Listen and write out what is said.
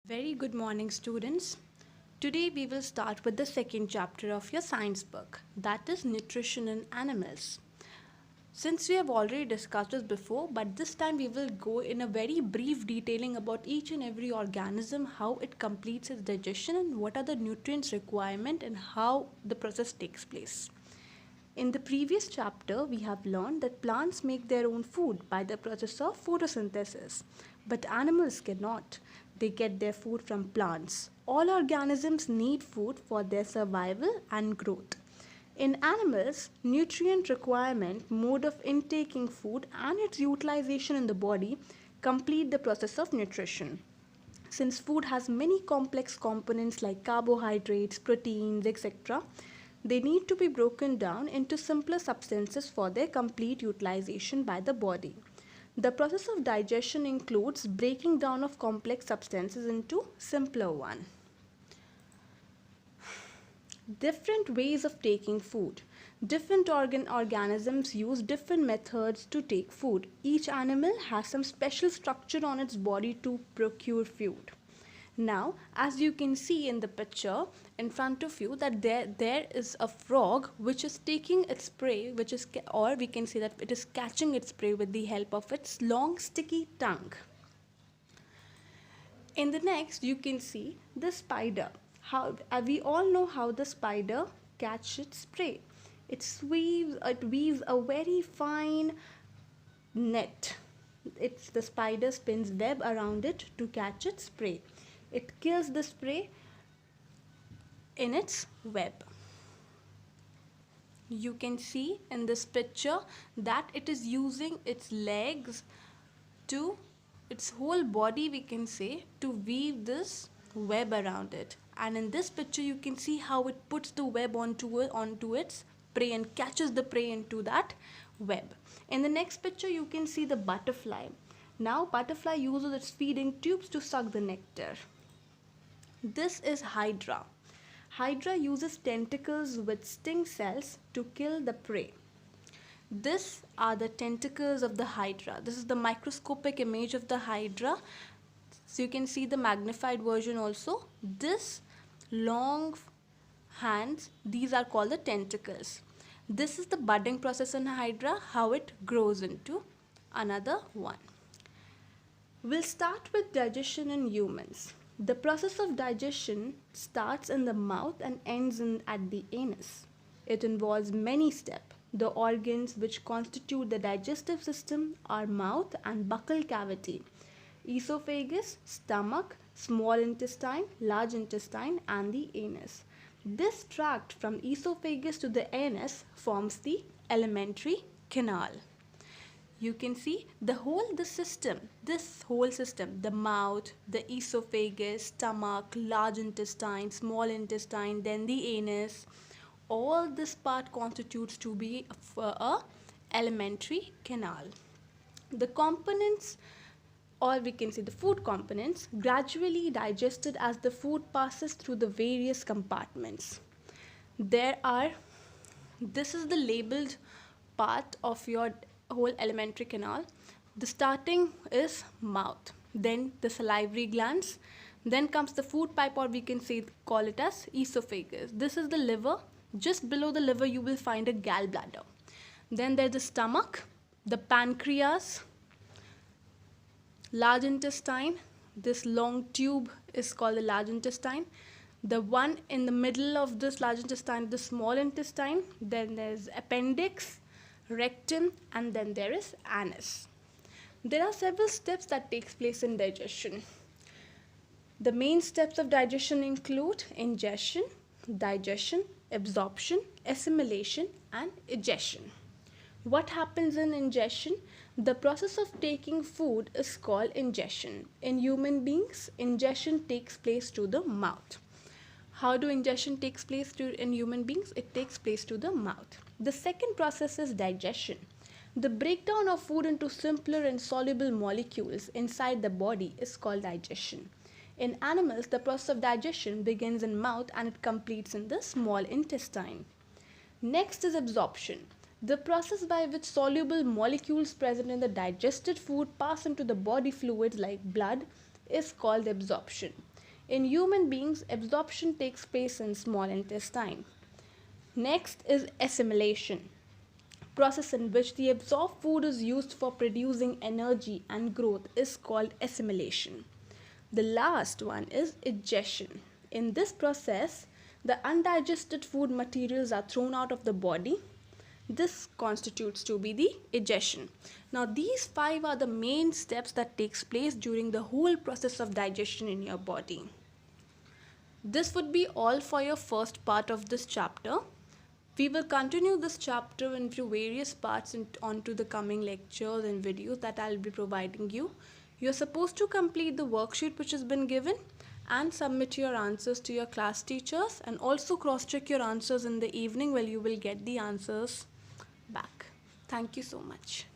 Very good morning, students. Today we will start with the second chapter of your science book, that is nutrition in animals. Since we have already discussed this before, but this time we will go in a very brief detailing about each and every organism, how it completes its digestion and what are the nutrients requirement and how the process takes place. In the previous chapter, we have learned that plants make their own food by the process of photosynthesis, but animals cannot. They get their food from plants. All organisms need food for their survival and growth. In animals, nutrient requirement, mode of intaking food, and its utilization in the body complete the process of nutrition. Since food has many complex components like carbohydrates, proteins, etc., they need to be broken down into simpler substances for their complete utilization by the body. The process of digestion includes breaking down of complex substances into simpler one. Different ways of taking food. Different organisms use different methods to take food. Each animal has some special structure on its body to procure food. Now, as you can see in the picture in front of you, that there is a frog which is taking its prey, or we can say that it is catching its prey with the help of its long sticky tongue. In the next, you can see the spider. How we all know how the spider catches its prey. It weaves a very fine net. The spider spins web around it to catch its prey. It kills the prey in its web. You can see in this picture that it is using its legs to its whole body, we can say, to weave this web around it. And in this picture you can see how it puts the web onto its prey and catches the prey into that web. In the next picture you can see the butterfly. Now butterfly uses its feeding tubes to suck the nectar. This is Hydra. Hydra uses tentacles with sting cells to kill the prey. These are the tentacles of the Hydra. This is the microscopic image of the Hydra. So you can see the magnified version also. This long hands, these are called the tentacles. This is the budding process in Hydra, how it grows into another one. We'll start with digestion in humans. The process of digestion starts in the mouth and ends at the anus. It involves many steps. The organs which constitute the digestive system are mouth and buccal cavity, esophagus, stomach, small intestine, large intestine, and the anus. This tract from esophagus to the anus forms the alimentary canal. You can see this whole system, the mouth, the esophagus, stomach, large intestine, small intestine, then the anus, all this part constitutes to be a alimentary canal. The components, or we can say the food components, gradually digested as the food passes through the various compartments. This is the labeled part of your whole alimentary canal. The starting is mouth, then the salivary glands, then comes the food pipe, or we can call it as esophagus. This is the liver. Just below the liver you will find a gallbladder. Then there's the stomach, the pancreas, large intestine. This long tube is called the large intestine. The one in the middle of this large intestine, the small intestine. Then there's appendix, rectum, and then there is anus. There are several steps that takes place in digestion. The main steps of digestion include ingestion, digestion, absorption, assimilation, and egestion. What happens in ingestion? The process of taking food is called ingestion. In human beings, ingestion takes place to the mouth. How do ingestion takes place in human beings? It takes place to the mouth. The second process is digestion. The breakdown of food into simpler and soluble molecules inside the body is called digestion. In animals, the process of digestion begins in mouth and it completes in the small intestine. Next is absorption. The process by which soluble molecules present in the digested food pass into the body fluids like blood is called absorption. In human beings, absorption takes place in small intestine. Next is assimilation, process in which the absorbed food is used for producing energy and growth is called assimilation. The last one is digestion. In this process, the undigested food materials are thrown out of the body. This constitutes to be the digestion. Now these five are the main steps that takes place during the whole process of digestion in your body. This would be all for your first part of this chapter. We will continue this chapter into various parts onto the coming lectures and videos that I'll be providing you. You're supposed to complete the worksheet which has been given and submit your answers to your class teachers, and also cross-check your answers in the evening while you will get the answers back. Thank you so much.